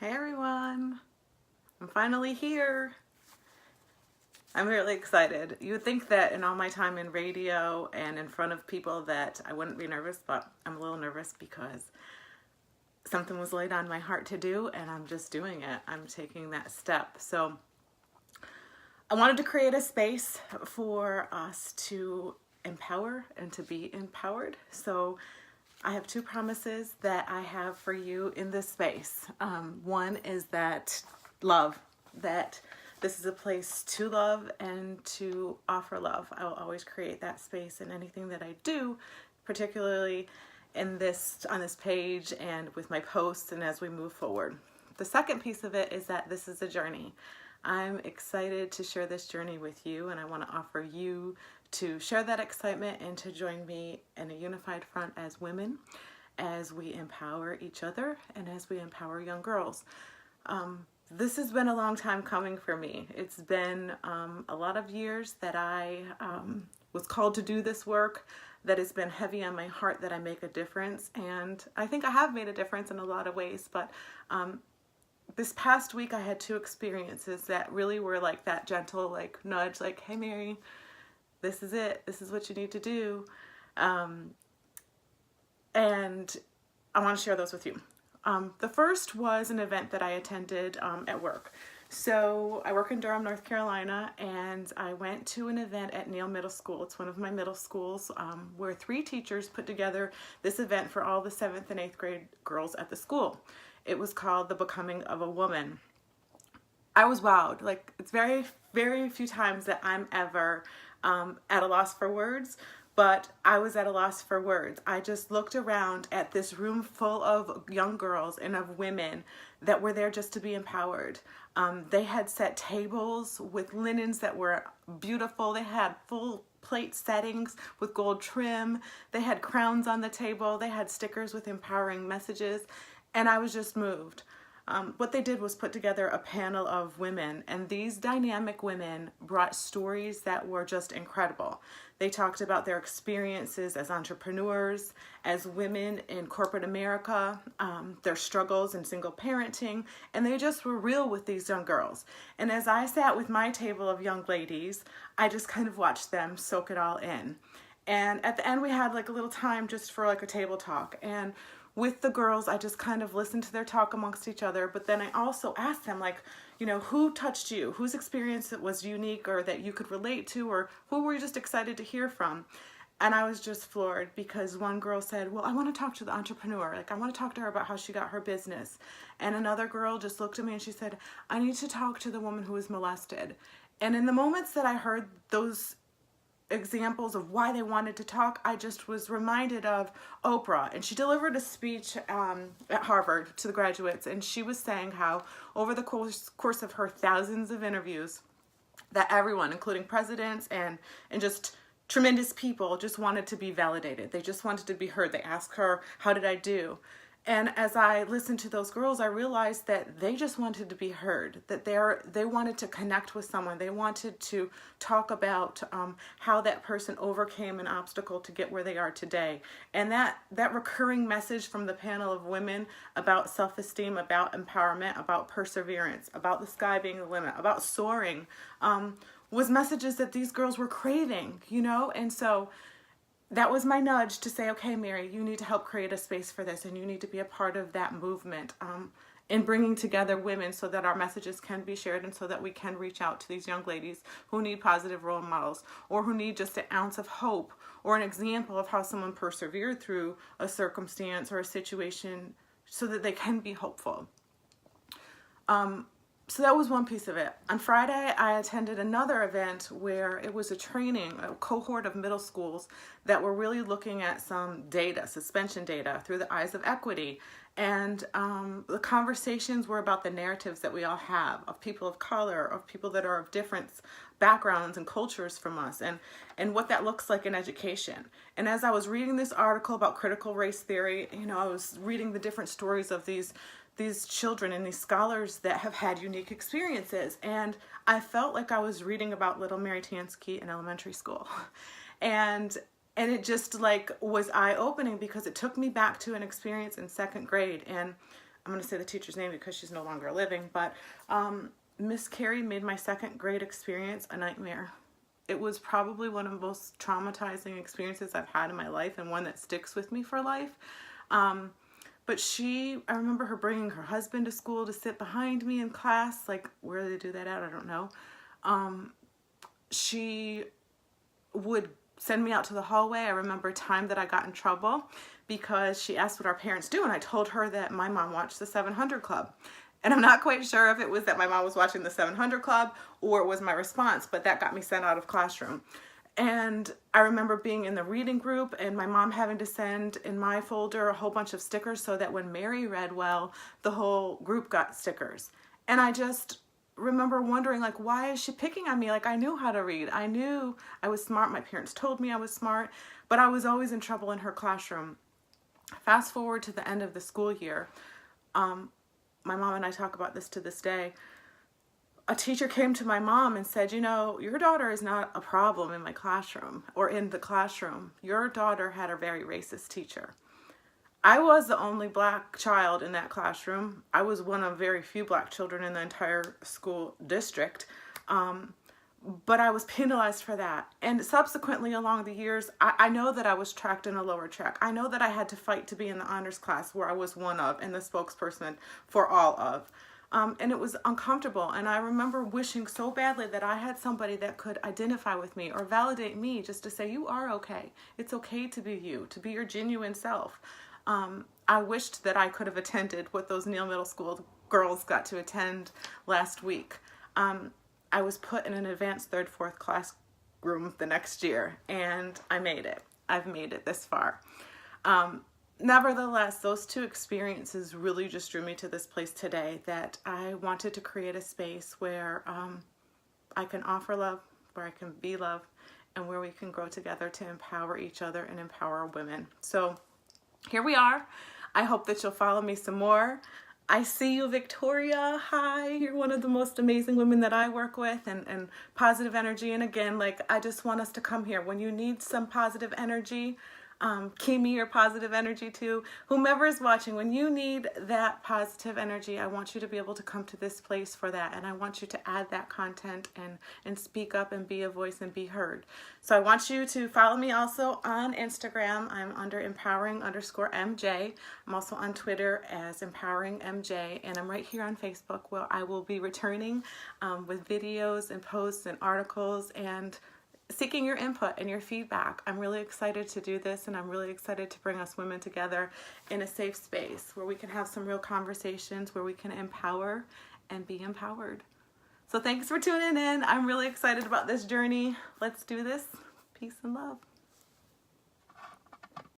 Hey everyone, I'm finally here. I'm really excited. You would think that in all my time in radio and in front of people that I wouldn't be nervous, but I'm a little nervous because something was laid on my heart to do and I'm just doing it. I'm taking that step. So I wanted to create a space for us to empower and to be empowered. So I have two promises that I have for you in this space. One is that that this is a place to love and to offer love. I will always create that space in anything that I do, particularly on this page and with my posts and as we move forward. The second piece of it is that this is a journey. I'm excited to share this journey with you, and I want to offer you to share that excitement and to join me in a unified front as women, as we empower each other and as we empower young girls. This has been a long time coming for me. It's been a lot of years that I was called to do this work, that has been heavy on my heart, that I make a difference, and I think I have made a difference in a lot of ways, but this past week I had two experiences that really were like that gentle nudge, like, hey Mary, this is it, this is what you need to do, and I want to share those with you. The first was an event that I attended at work. So I work in Durham, North Carolina, and I went to an event at Neal Middle School. It's one of my middle schools, where 3 teachers put together this event for all the 7th and 8th grade girls at the school. It was called The Becoming of a Woman. I was wowed. Like, it's very, very few times that I'm ever at a loss for words, but I was at a loss for words. I just looked around at this room full of young girls and of women that were there just to be empowered. They had set tables with linens that were beautiful. They had full plate settings with gold trim. They had crowns on the table. They had stickers with empowering messages. And I was just moved. What they did was put together a panel of women, and these dynamic women brought stories that were just incredible. They talked about their experiences as entrepreneurs, as women in corporate America, their struggles in single parenting, and they just were real with these young girls. And as I sat with my table of young ladies, I just kind of watched them soak it all in. And at the end we had like a little time just for like a table talk, and with the girls, I just kind of listened to their talk amongst each other, but then I also asked them, like, you know, who touched you? Whose experience that was unique or that you could relate to, or who were you just excited to hear from? And I was just floored because one girl said, well, I want to talk to the entrepreneur. Like, I want to talk to her about how she got her business. And another girl just looked at me and she said, I need to talk to the woman who was molested. And in the moments that I heard those examples of why they wanted to talk, I just was reminded of Oprah, and she delivered a speech at Harvard to the graduates, and she was saying how over the course of her thousands of interviews that everyone, including presidents and just tremendous people, just wanted to be validated. They just wanted to be heard. They asked her, how did I do? And as I listened to those girls, I realized that they just wanted to be heard, that they wanted to connect with someone. They wanted to talk about how that person overcame an obstacle to get where they are today. And that recurring message from the panel of women about self-esteem, about empowerment, about perseverance, about the sky being the limit, about soaring, was messages that these girls were craving, you know? And so that was my nudge to say, okay, Mary, you need to help create a space for this, and you need to be a part of that movement in bringing together women so that our messages can be shared and so that we can reach out to these young ladies who need positive role models or who need just an ounce of hope or an example of how someone persevered through a circumstance or a situation so that they can be hopeful. So that was one piece of it. On Friday, I attended another event where it was a cohort of middle schools that were really looking at some data, suspension data, through the eyes of equity. And the conversations were about the narratives that we all have of people of color, of people that are of different backgrounds and cultures from us, and what that looks like in education. And as I was reading this article about critical race theory, you know, I was reading the different stories of these children and these scholars that have had unique experiences. And I felt like I was reading about little Mary Tansky in elementary school. And it just like was eye-opening because it took me back to an experience in 2nd grade. And I'm going to say the teacher's name because she's no longer living, but Miss Carrie made my second grade experience a nightmare. It was probably one of the most traumatizing experiences I've had in my life, and one that sticks with me for life. But I remember her bringing her husband to school to sit behind me in class. Like, where do they do that at? I don't know. She would send me out to the hallway. I remember a time that I got in trouble because she asked what our parents do, and I told her that my mom watched the 700 Club. And I'm not quite sure if it was that my mom was watching the 700 Club or it was my response, but that got me sent out of classroom. And I remember being in the reading group and my mom having to send in my folder a whole bunch of stickers so that when Mary read well, the whole group got stickers. And I just remember wondering, like, why is she picking on me? Like, I knew how to read. I knew I was smart. My parents told me I was smart, but I was always in trouble in her classroom. Fast forward to the end of the school year. My mom and I talk about this to this day. A teacher came to my mom and said, you know, your daughter is not a problem in my classroom or in the classroom. Your daughter had a very racist teacher. I was the only black child in that classroom. I was one of very few black children in the entire school district. But I was penalized for that. And subsequently along the years, I know that I was tracked in a lower track. I know that I had to fight to be in the honors class where I was one of and the spokesperson for all of. And it was uncomfortable. And I remember wishing so badly that I had somebody that could identify with me or validate me, just to say, you are okay. It's okay to be you, to be your genuine self. I wished that I could have attended what those Neal Middle School girls got to attend last week. I was put in an advanced 3rd, 4th class room the next year, and I made it. I've made it this far. Nevertheless, those two experiences really just drew me to this place today, that I wanted to create a space where I can offer love, where I can be love, and where we can grow together to empower each other and empower women. So here we are. I hope that you'll follow me some more. I see you, Victoria. Hi, you're one of the most amazing women that I work with, and positive energy. And again, like, I just want us to come here. When you need some positive energy, Kimi, your positive energy too, whomever is watching, when you need that positive energy, I want you to be able to come to this place for that. And I want you to add that content and speak up and be a voice and be heard. So I want you to follow me also on Instagram. I'm under empowering_MJ. I'm also on Twitter as empoweringmj, and I'm right here on Facebook, where I will be returning with videos and posts and articles and seeking your input and your feedback. I'm really excited to do this, and I'm really excited to bring us women together in a safe space where we can have some real conversations, where we can empower and be empowered. So thanks for tuning in. I'm really excited about this journey. Let's do this. Peace and love.